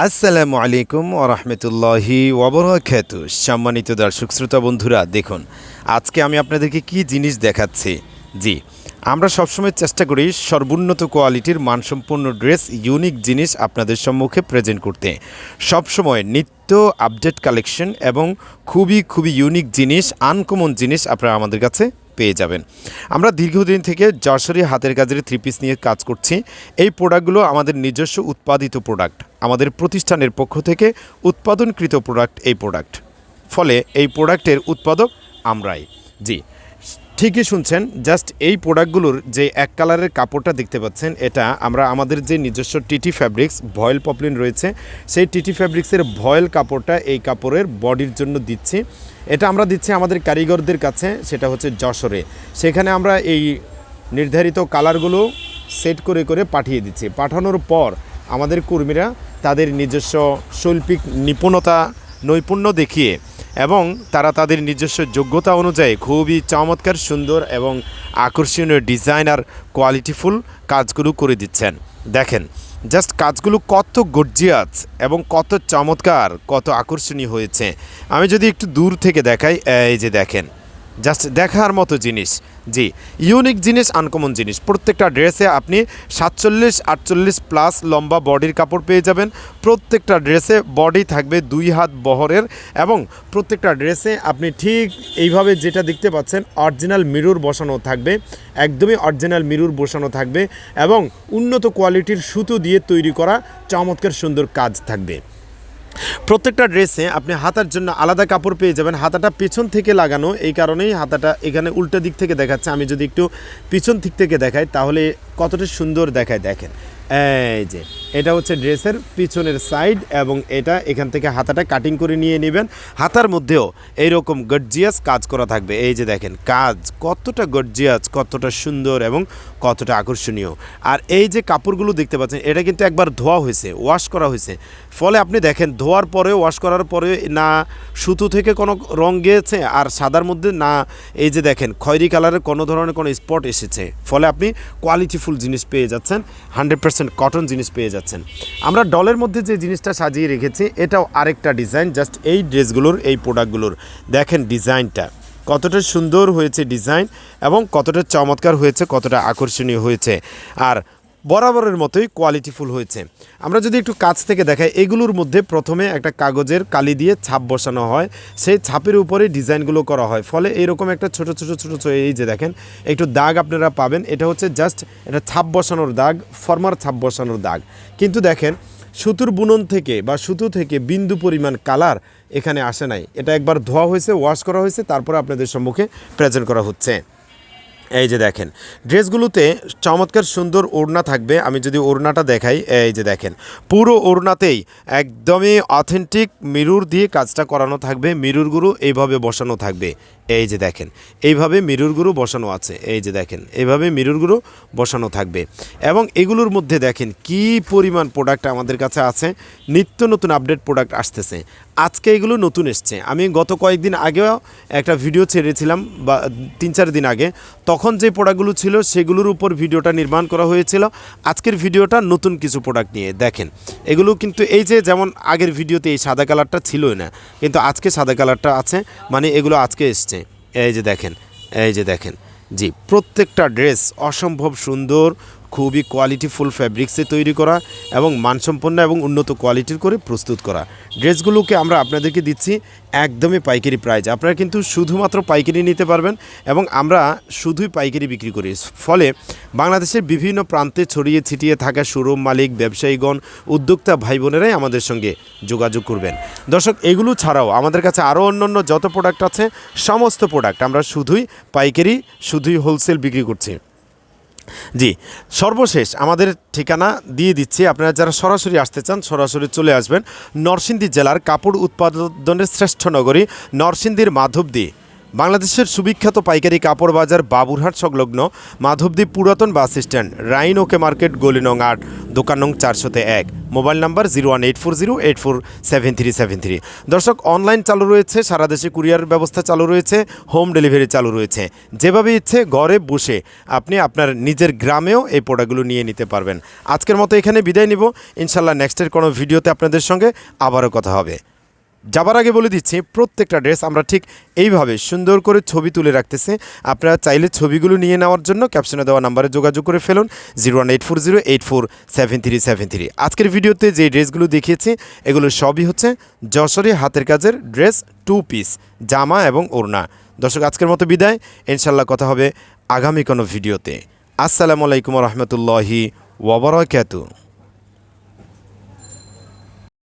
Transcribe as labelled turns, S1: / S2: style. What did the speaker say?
S1: আসসালামু আলাইকুম ওয়া রাহমাতুল্লাহি ওয়া বারাকাতুহু। সম্মানিত দর্শক শ্রোতা বন্ধুরা, দেখুন আজকে আমি আপনাদেরকে কি জিনিস দেখাচ্ছি। জি, আমরা সবসময় চেষ্টা করি সর্বোন্নত কোয়ালিটির মানসম্পন্ন ড্রেস, ইউনিক জিনিস আপনাদের সম্মুখে প্রেজেন্ট করতে। সবসময় নিত্য আপডেট কালেকশন এবং খুবই ইউনিক জিনিস, আনকমন জিনিস আপনারা আমাদের কাছে পেয়ে যাবেন। আমরা দীর্ঘদিন থেকে যশোরে হাতের কাজের থ্রি পিস নিয়ে কাজ করছি। এই প্রোডাক্টগুলো আমাদের নিজস্ব উৎপাদিত প্রোডাক্ট, আমাদের প্রতিষ্ঠানের পক্ষ থেকে উৎপাদনকৃত প্রোডাক্ট এই প্রোডাক্ট। ফলে এই প্রোডাক্টের উৎপাদক আমরাই। জি, ঠিকই শুনছেন। জাস্ট এই প্রোডাক্টগুলোর যে এক কালারের কাপড়টা দেখতে পাচ্ছেন, এটা আমরা আমাদের যে নিজস্ব টিটি ফ্যাব্রিক্স ভয়েল পপলিন রয়েছে, সেই টিটি ফ্যাব্রিক্সের ভয়েল কাপড়টা এই কাপড়ের বডির জন্য দিচ্ছি। এটা আমরা দিচ্ছি আমাদের কারিগরদের কাছে, সেটা হচ্ছে যশোরে। সেখানে আমরা এই নির্ধারিত কালারগুলো সেট করে পাঠিয়ে দিচ্ছি। পাঠানোর পর আমাদের কর্মীরা তাদের নিজস্ব শৈল্পিক নৈপুণ্য দেখিয়ে এবং তারা তাদের নিজস্ব যোগ্যতা অনুযায়ী খুবই চমৎকার, সুন্দর এবং আকর্ষণীয় ডিজাইন আর কোয়ালিটিফুল কাজগুলো করে দিচ্ছেন। দেখেন জাস্ট কাজগুলো কত গর্জিয়াস এবং কত চমৎকার, কত আকর্ষণীয় হয়েছে। আমি যদি একটু দূর থেকে দেখাই, এই যে দেখেন, জাস্ট দেখার মতো জিনিস। জি, ইউনিক জিনিস, আনকমন জিনিস। প্রত্যেকটা ড্রেসে আপনি 47-48 প্লাস লম্বা বডির কাপড় পেয়ে যাবেন। প্রত্যেকটা ড্রেসে বডি থাকবে 2 হাত বহরের এবং প্রত্যেকটা ড্রেসে আপনি ঠিক এইভাবে যেটা দেখতে পাচ্ছেন অরিজিনাল মিরর বসানো থাকবে, একদমই অরিজিনাল মিরর বসানো থাকবে এবং উন্নত কোয়ালিটির সুতো দিয়ে তৈরি করা চমৎকার সুন্দর কাজ থাকবে। প্রত্যেকটা ড্রেসে আপনি হাতার জন্য আলাদা কাপড় পেয়ে যাবেন। হাতাটা পেছন থেকে লাগানো, এই কারণেই হাতাটা এখানে উল্টো দিক থেকে দেখাচ্ছে। আমি যদি একটু পিছন দিক থেকে দেখাই তাহলে কতটা সুন্দর দেখায়। দেখেন, এই যে এটা হচ্ছে ড্রেসের পিছনের সাইড এবং এটা এখান থেকে হাতাটা কাটিং করে নিয়ে নেবেন। হাতার মধ্যেও এইরকম গর্জিয়াস কাজ করা থাকবে। এই যে দেখেন কাজ কতটা গর্জিয়াস, কতটা সুন্দর এবং কতটা আকর্ষণীয়। আর এই যে কাপড়গুলো দেখতে পাচ্ছেন, এটা কিন্তু একবার ধোয়া হয়েছে, ওয়াশ করা হয়েছে। ফলে আপনি দেখেন ধোয়ার পরে, ওয়াশ করার পরে না সুতো থেকে কোনো রং গিয়েছে আর সাদার মধ্যে না, এই যে দেখেন খয়েরি কালারের কোনো ধরনের কোনো স্পট এসেছে। ফলে আপনি কোয়ালিটিফুল জিনিস পেয়ে যাচ্ছেন, 100% কটন জিনিস পেয়ে যাচ্ছেন। আমরা ডলের মধ্যে যে জিনিসটা সাজিয়ে রেখেছি, এটাও আরেকটা ডিজাইন। জাস্ট এই ড্রেসগুলোর, এই প্রোডাক্টগুলোর দেখেন ডিজাইনটা কতটা সুন্দর হয়েছে ডিজাইন এবং কতটা চমৎকার হয়েছে, কতটা আকর্ষণীয় হয়েছে আর বরাবরের মতোই কোয়ালিটিফুল হয়েছে। আমরা যদি একটু কাছ থেকে দেখাই, এগুলোর মধ্যে প্রথমে একটা কাগজের কালি দিয়ে ছাপ বসানো হয়, সেই ছাপের উপরে ডিজাইনগুলো করা হয়। ফলে এইরকম একটা ছোট এই যে দেখেন একটু দাগ আপনারা পাবেন। এটা হচ্ছে জাস্ট এটা ছাপ বসানোর দাগ, ফর্মার ছাপ বসানোর দাগ। কিন্তু দেখেন সুতোর বুনন থেকে বা সুতো থেকে বিন্দু পরিমাণ কালার এখানে আসে নাই। এটা একবার ধোয়া হয়েছে, ওয়াশ করা হয়েছে, তারপরে আপনাদের সম্মুখে প্রেজেন্ট করা হচ্ছে। এই যে দেখেন ড্রেসগুলোতে চমৎকার সুন্দর ওড়না থাকবে। আমি যদি ওড়নাটা দেখাই, এই যে দেখেন পুরো ওড়নাতেই একদমই অথেন্টিক মিরর দিয়ে কাজটা করানো থাকবে। মিররগুলো এইভাবে বসানো থাকবে। এই যে দেখেন এইভাবে মিররগুলো বসানো আছে। এই যে দেখেন এইভাবে মিররগুলো বসানো থাকবে এবং এগুলোর মধ্যে দেখেন কি পরিমাণ প্রোডাক্ট আমাদের কাছে আছে। নিত্য নতুন আপডেট প্রোডাক্ট আসতেছে। আজকে এগুলো নতুন এসছে। আমি গত কয়েকদিন আগেও একটা ভিডিও ছেড়েছিলাম, বা 3-4 দিন আগে। তখন যে প্রোডাক্টগুলো ছিল সেগুলোর উপর ভিডিওটা নির্মাণ করা হয়েছিল। আজকের ভিডিওটা নতুন কিছু প্রোডাক্ট নিয়ে। দেখেন এগুলো কিন্তু এই যে যেমন আগের ভিডিওতে এই সাদা কালারটা ছিলই না, কিন্তু আজকে সাদা কালারটা আছে, মানে এগুলো আজকে এসছে। এই যে দেখেন, এই যে দেখেন, জি প্রত্যেকটা ড্রেস অসম্ভব সুন্দর, খুবই কোয়ালিটিফুল ফ্যাব্রিক্সে তৈরি করা এবং মানসম্পন্ন এবং উন্নত কোয়ালিটির করে প্রস্তুত করা ড্রেসগুলোকে আমরা আপনাদেরকে দিচ্ছি একদমই পাইকারি প্রাইস। আপনারা কিন্তু শুধুমাত্র পাইকারি নিতে পারবেন এবং আমরা শুধুই পাইকারি বিক্রি করি। ফলে বাংলাদেশের বিভিন্ন প্রান্তে ছড়িয়ে ছিটিয়ে থাকা শোরুম মালিক, ব্যবসায়ীগণ, উদ্যোক্তা ভাই বোনেরাই আমাদের সঙ্গে যোগাযোগ করবেন। দর্শক, এগুলো ছাড়াও আমাদের কাছে আরও অন্যান্য যত প্রোডাক্ট আছে, সমস্ত প্রোডাক্ট আমরা শুধুই পাইকারি, শুধুই হোলসেল বিক্রি করছি। জি, সর্বশেষ আমাদের ঠিকানা দিয়ে দিচ্ছি। আপনারা যারা সরাসরি আসতে চান সরাসরি চলে আসবেন। নরসিংদী জেলার কাপড় উৎপাদনের শ্রেষ্ঠ নগরী নরসিংদীর মাধবদী বাংলাদেশের সুবিখ্যাত পাইকারি কাপড় বাজার বাবুরহাট সংলগ্ন মাধবদী পুরাতন বাস স্ট্যান্ড রাইন ওকে মার্কেট গলি নং 8 দোকান নং 401 মোবাইল নাম্বার 01840847373। দর্শক, অনলাইন চালু রয়েছে, সারা দেশে কুরিয়ার ব্যবস্থা চালু রয়েছে, হোম ডেলিভারি চালু রয়েছে। যেভাবে ইচ্ছে ঘরে বসে আপনি আপনার নিজের গ্রামেও এই প্রোডাক্টগুলো নিয়ে নিতে পারবেন। আজকের মতো এখানে বিদায় নিব, ইনশাল্লাহ নেক্সটের কোনো ভিডিওতে আপনাদের সঙ্গে আবারও কথা হবে। যাবার আগে বলে দিচ্ছি, প্রত্যেকটা ড্রেস আমরা ঠিক এইভাবে সুন্দর করে ছবি তুলে রাখতেছি। আপনারা চাইলে ছবিগুলো নিয়ে নেওয়ার জন্য ক্যাপশনে দেওয়া নাম্বারে যোগাযোগ করে ফেলুন 01840847373। আজকের ভিডিওতে যে ড্রেসগুলো দেখিয়েছি এগুলো সবই হচ্ছে যশোরে হাতের কাজের ড্রেস, 2 পিস জামা এবং ওড়না। দর্শক, আজকের মতো বিদায়, ইনশাল্লাহ কথা হবে আগামী কোনো ভিডিওতে। আসসালামু আলাইকুম রহমতুল্লাহি ওয়া বারাকাতুহু।